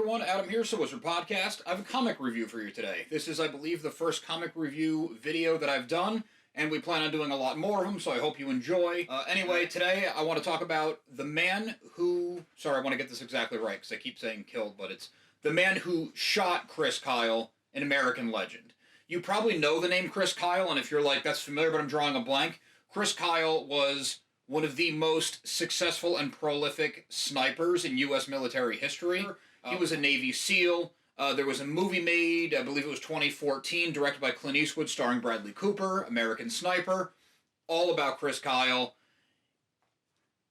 everyone, Adam here, So Wizard Podcast. I have a comic review for you today. This is, I believe, the first comic review video that I've done, and we plan on doing a lot more of them, so I hope you enjoy. Anyway, today I want to talk about the man who... Sorry, I want to get this exactly right, because I keep saying killed, but it's the man who shot Chris Kyle, an American legend. You probably know the name Chris Kyle, and if you're like, that's familiar, but I'm drawing a blank, Chris Kyle was one of the most successful and prolific snipers in U.S. military history. He was a Navy SEAL. There was a movie made, I believe it was 2014, directed by Clint Eastwood, starring Bradley Cooper, American Sniper, all about Chris Kyle.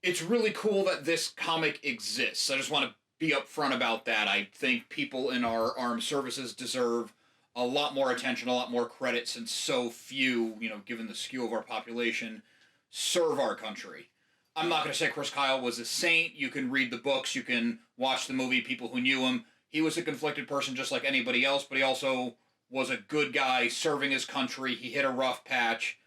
It's really cool that this comic exists. I just want to be upfront about that. I think people in our armed services deserve a lot more attention, a lot more credit, since so few, given the skew of our population, serve our country. I'm not going to say Chris Kyle was a saint. You can read the books, you can watch the movie, people who knew him. He was a conflicted person just like anybody else, but he also was a good guy serving his country. He hit a rough patch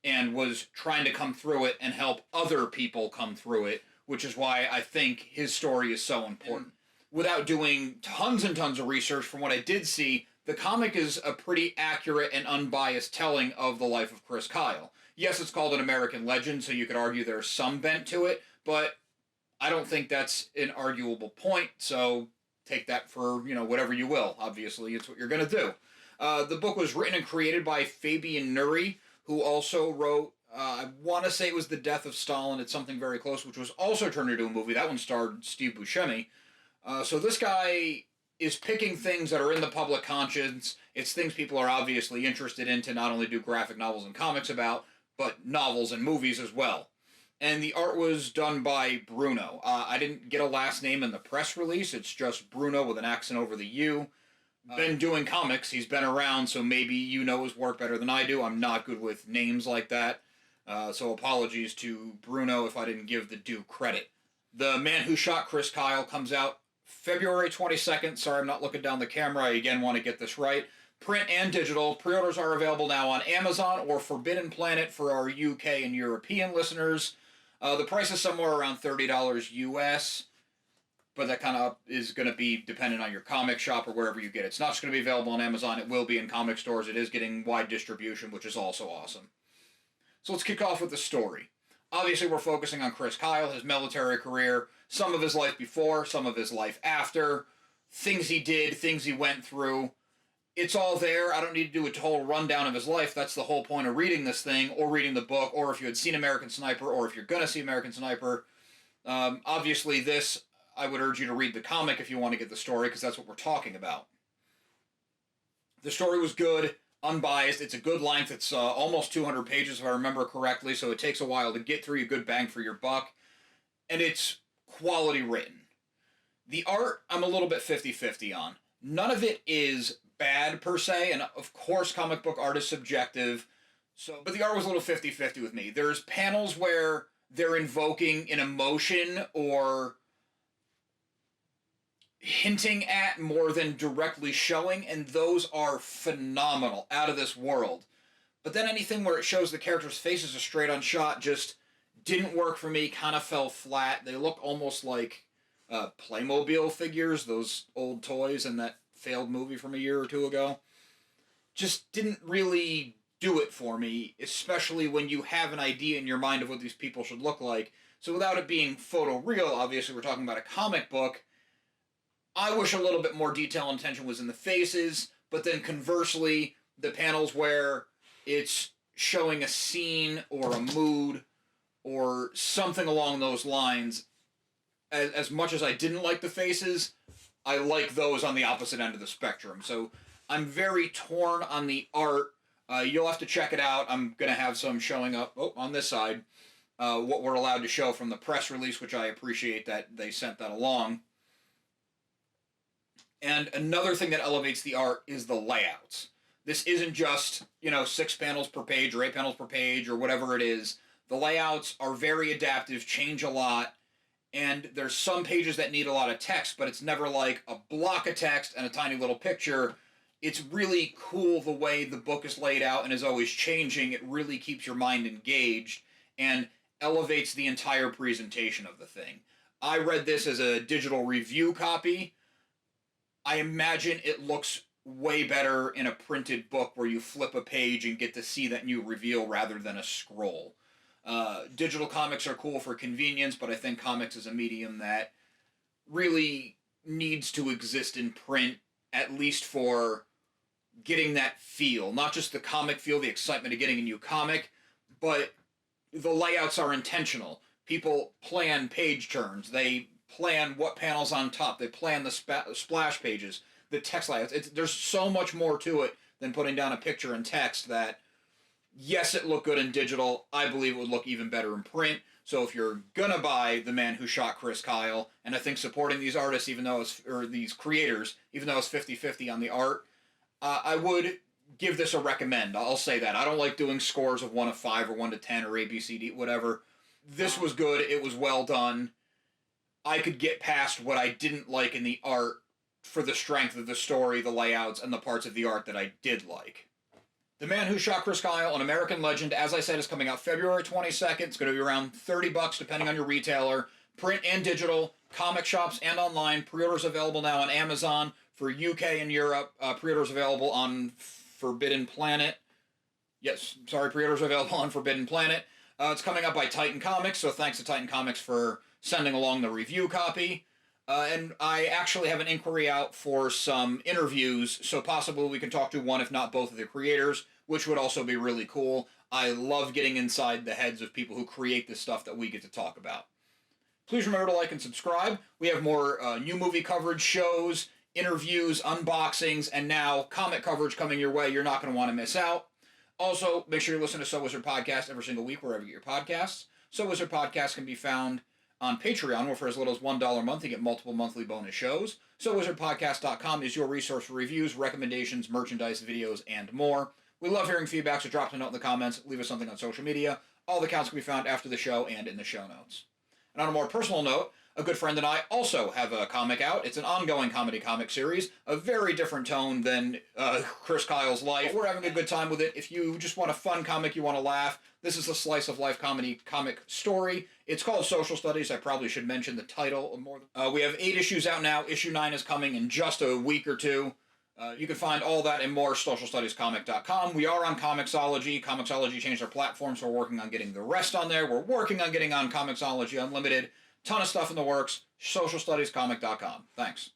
and was trying to come through it and help other people come through it, which is why I think his story is so important. Without doing tons and tons of research, from what I did see, the comic is a pretty accurate and unbiased telling of the life of Chris Kyle. Yes, it's called an American legend, so you could argue there's some bent to it, but I don't think that's an arguable point, so take that for, whatever you will. Obviously, it's what you're going to do. The book was written and created by Fabian Nuri, who also wrote, I want to say it was The Death of Stalin. It's something very close, which was also turned into a movie. That one starred Steve Buscemi. So this guy is picking things that are in the public conscience. It's things people are obviously interested in to not only do graphic novels and comics about, but novels and movies as well. And the art was done by Bruno. I didn't get a last name in the press release. It's just Bruno with an accent over the U. Been doing comics. He's been around, so maybe you know his work better than I do. I'm not good with names like that. So apologies to Bruno if I didn't give the due credit. The Man Who Shot Chris Kyle comes out February 22nd. Sorry, I'm not looking down the camera. I again want to get this right. Print and digital. Pre-orders are available now on Amazon or Forbidden Planet for our UK and European listeners. The price is somewhere around $30 US, but that kind of is going to be dependent on your comic shop or wherever you get it. It's not just going to be available on Amazon. It will be in comic stores. It is getting wide distribution, which is also awesome. So let's kick off with the story. Obviously, we're focusing on Chris Kyle, his military career, some of his life before, some of his life after, things he did, things he went through. It's all there. I don't need to do a total rundown of his life. That's the whole point of reading this thing, or reading the book, or if you had seen American Sniper, or if you're going to see American Sniper. Obviously, this, I would urge you to read the comic if you want to get the story, because that's what we're talking about. The story was good, unbiased. It's a good length. It's almost 200 pages, if I remember correctly, so it takes a while to get through. A good bang for your buck. And it's quality written. The art, I'm a little bit 50-50 on. None of it is bad per se, and of course comic book art is subjective, but the art was a little 50-50 with me. There's panels where they're invoking an emotion or hinting at more than directly showing, and those are phenomenal, out of this world. But then anything where it shows the characters' faces a straight on shot just didn't work for me, kind of fell flat. They look almost like Playmobil figures, those old toys in that failed movie from a year or two ago. Just didn't really do it for me, especially when you have an idea in your mind of what these people should look like. So without it being photoreal, obviously we're talking about a comic book, I wish a little bit more detail and attention was in the faces, but then conversely, the panels where it's showing a scene or a mood or something along those lines, as much as I didn't like the faces, I like those on the opposite end of the spectrum. So I'm very torn on the art. You'll have to check it out. I'm going to have some showing up on this side, what we're allowed to show from the press release, which I appreciate that they sent that along. And another thing that elevates the art is the layouts. This isn't just, 6 panels per page or 8 panels per page or whatever it is. The layouts are very adaptive, change a lot. And there's some pages that need a lot of text, but it's never like a block of text and a tiny little picture. It's really cool the way the book is laid out and is always changing. It really keeps your mind engaged and elevates the entire presentation of the thing. I read this as a digital review copy. I imagine it looks way better in a printed book where you flip a page and get to see that new reveal rather than a scroll. Digital comics are cool for convenience, but I think comics is a medium that really needs to exist in print, at least for getting that feel. Not just the comic feel, the excitement of getting a new comic, but the layouts are intentional. People plan page turns. They plan what panels on top. They plan the splash pages, the text layouts. There's so much more to it than putting down a picture and text that, yes, it looked good in digital. I believe it would look even better in print. So if you're gonna buy The Man Who Shot Chris Kyle, and I think supporting these artists, even though it's, or these creators, even though it's 50-50 on the art, I would give this a recommend. I'll say that. I don't like doing scores of 1 to 5 or 1 to 10 or A, B, C, D, whatever. This was good. It was well done. I could get past what I didn't like in the art for the strength of the story, the layouts, and the parts of the art that I did like. The Man Who Shot Chris Kyle, an American legend, as I said, is coming out February 22nd. It's going to be around $30 depending on your retailer. Print and digital, comic shops and online. Pre-orders available now on Amazon. For UK and Europe, pre-orders available on Forbidden Planet. Yes, sorry, pre-orders available on Forbidden Planet. It's coming up by Titan Comics, so thanks to Titan Comics for sending along the review copy. And I actually have an inquiry out for some interviews, so possibly we can talk to one, if not both, of the creators, which would also be really cool. I love getting inside the heads of people who create this stuff that we get to talk about. Please remember to like and subscribe. We have more new movie coverage, shows, interviews, unboxings, and now comic coverage coming your way you're not going to want to miss out. Also, make sure you listen to So Wizard Podcast every single week wherever you get your podcasts. So Wizard Podcast can be found on Patreon, where for as little as $1 a month you get multiple monthly bonus shows. SoWizardPodcast.com is your resource for reviews, recommendations, merchandise, videos, and more. We love hearing feedback, so drop us a note in the comments, leave us something on social media. All the accounts can be found after the show and in the show notes. And on a more personal note, a good friend and I also have a comic out. It's an ongoing comedy comic series, a very different tone than Chris Kyle's life. We're having a good time with it. If you just want a fun comic, you want to laugh, this is a slice of life comedy comic story. It's called Social Studies. I probably should mention the title more. We have 8 issues out now. Issue 9 is coming in just a week or two. You can find all that and more at socialstudiescomic.com. We are on Comixology. Comixology changed their platform, so we're working on getting the rest on there. We're working on getting on Comixology Unlimited. Ton of stuff in the works. Socialstudiescomic.com. Thanks.